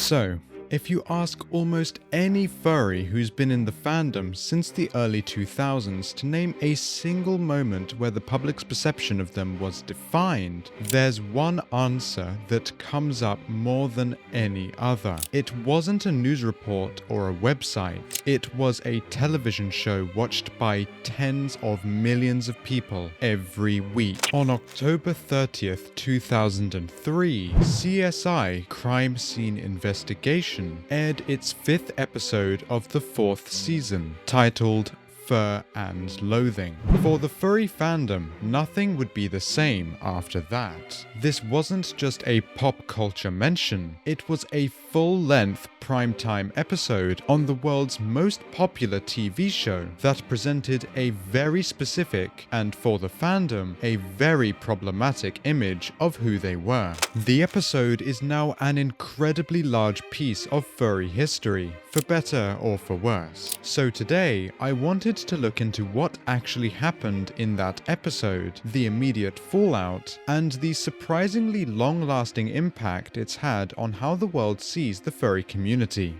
So, if you ask almost any furry who's been in the fandom since the early 2000s to name a single moment where the public's perception of them was defined, there's one answer that comes up more than any other. It wasn't a news report or a website. It was a television show watched by tens of millions of people every week. On October 30th, 2003, CSI Crime Scene Investigation aired its 5th episode of the 4th season, titled Fur and Loathing. For the furry fandom, nothing would be the same after that. This wasn't just a pop culture mention, it was a full-length primetime episode on the world's most popular TV show that presented a very specific, and for the fandom, a very problematic image of who they were. The episode is now an incredibly large piece of furry history, for better or for worse. So today, I wanted to look into what actually happened in that episode, the immediate fallout, and the surprisingly long-lasting impact it's had on how the world sees the furry community.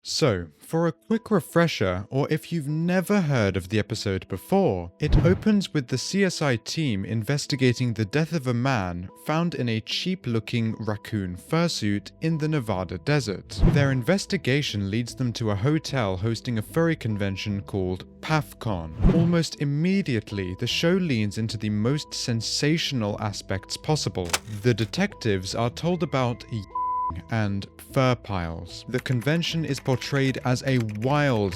So, for a quick refresher, or if you've never heard of the episode before, it opens with the CSI team investigating the death of a man found in a cheap-looking raccoon fursuit in the Nevada desert. Their investigation leads them to a hotel hosting a furry convention called PAFCon. Almost immediately, the show leans into the most sensational aspects possible. The detectives are told about and fur piles. The convention is portrayed as a wild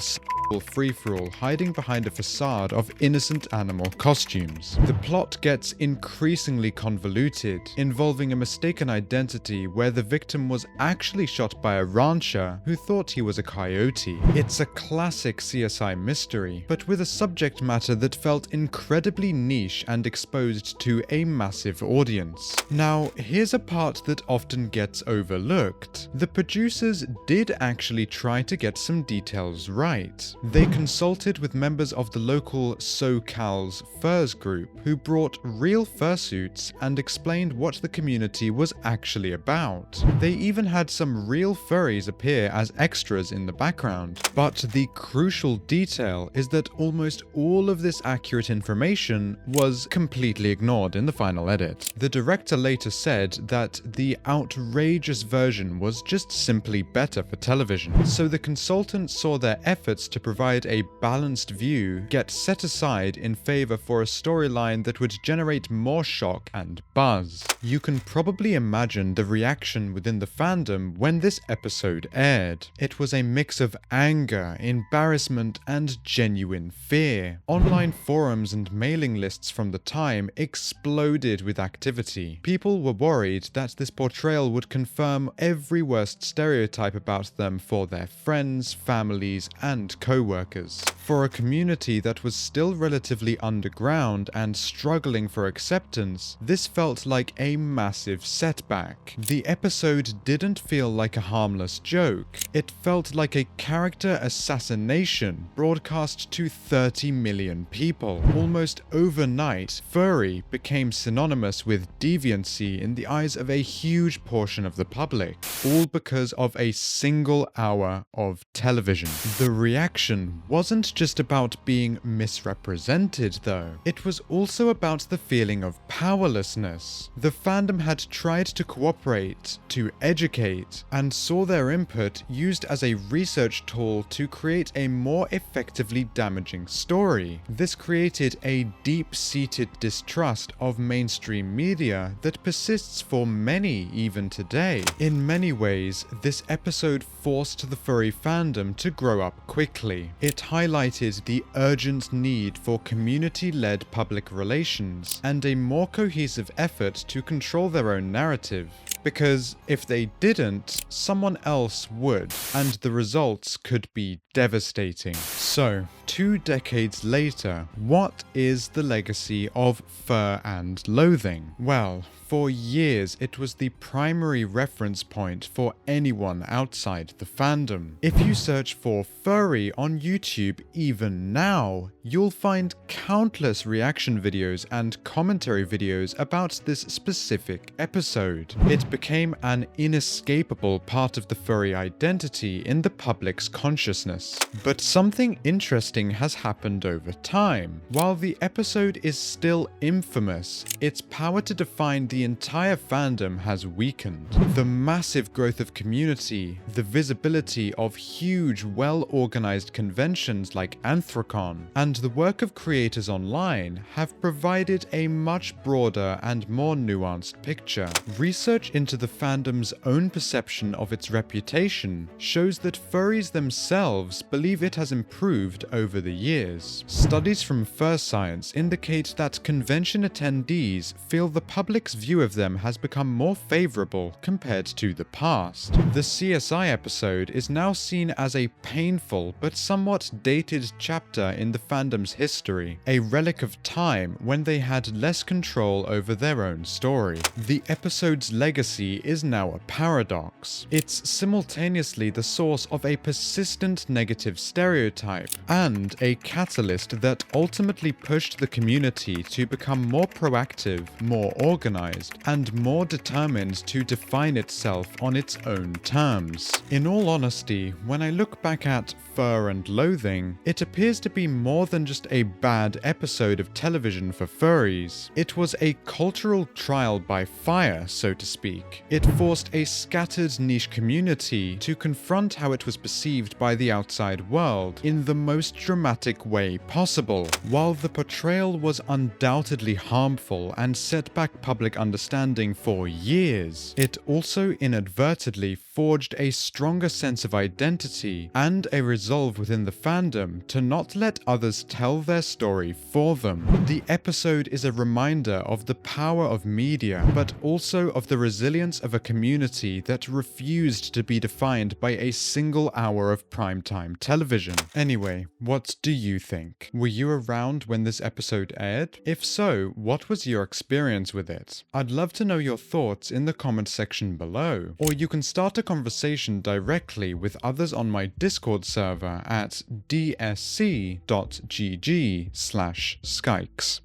free-for-all hiding behind a facade of innocent animal costumes. The plot gets increasingly convoluted, involving a mistaken identity where the victim was actually shot by a rancher who thought he was a coyote. It's a classic CSI mystery, but with a subject matter that felt incredibly niche and exposed to a massive audience. Now, here's a part that often gets overlooked. The producers did actually try to get some details right. They consulted with members of the local SoCal's Furs group who brought real fursuits and explained what the community was actually about. They even had some real furries appear as extras in the background. But the crucial detail is that almost all of this accurate information was completely ignored in the final edit. The director later said that the outrageous version was just simply better for television. So the consultants saw their efforts to provide a balanced view get set aside in favor for a storyline that would generate more shock and buzz. You can probably imagine the reaction within the fandom when this episode aired. It was a mix of anger, embarrassment, and genuine fear. Online forums and mailing lists from the time exploded with activity. People were worried that this portrayal would confirm every worst stereotype about them for their friends, families, and co-workers. For a community that was still relatively underground and struggling for acceptance, this felt like a massive setback. The episode didn't feel like a harmless joke. It felt like a character assassination broadcast to 30 million people. Almost overnight, furry became synonymous with deviancy in the eyes of a huge portion of the public, all because of a single hour of television. The reaction wasn't just about being misrepresented though. It was also about the feeling of powerlessness. The fandom had tried to cooperate, to educate, and saw their input used as a research tool to create a more effectively damaging story. This created a deep-seated distrust of mainstream media that persists for many even today. In many ways, this episode forced the furry fandom to grow up quickly. It highlighted the urgent need for community-led public relations and a more cohesive effort to control their own narrative. because if they didn't, someone else would, and the results could be devastating. So, 2 decades later, what is the legacy of fur and loathing? Well, for years, it was the primary reference point for anyone outside the fandom. If you search for furry on YouTube even now, you'll find countless reaction videos and commentary videos about this specific episode. It became an inescapable part of the furry identity in the public's consciousness. But something interesting has happened over time. While the episode is still infamous, its power to define the entire fandom has weakened. The massive growth of community, the visibility of huge, well-organized conventions like Infraction, and the work of creators online have provided a much broader and more nuanced picture. Research into the fandom's own perception of its reputation shows that furries themselves believe it has improved over the years. Studies from Fur Science indicate that convention attendees feel the public's view of them has become more favorable compared to the past. The CSI episode is now seen as a painful but somewhat dated chapter in the fandom's history, a relic of time when they had less control over their own story. The episode's legacy is now a paradox. It's simultaneously the source of a persistent negative stereotype and a catalyst that ultimately pushed the community to become more proactive, more organized, and more determined to define itself on its own terms. In all honesty, when I look back at Fur and Loathing, it appears to be more than just a bad episode of television for furries. It was a cultural trial by fire, so to speak. It forced a scattered niche community to confront how it was perceived by the outside world in the most dramatic way possible. While the portrayal was undoubtedly harmful and set back public understanding for years, it also inadvertently forged a stronger sense of identity and a resolve within the fandom to not let others tell their story for them. The episode is a reminder of the power of media, but also of the resilience of a community that refused to be defined by a single hour of primetime television. Anyway, what do you think? Were you around when this episode aired? If so, what was your experience with it? I'd love to know your thoughts in the comment section below, or you can start a conversation directly with others on my Discord server at dsc.gg/skykes.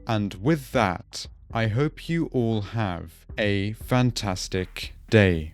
And with that, I hope you all have a fantastic day.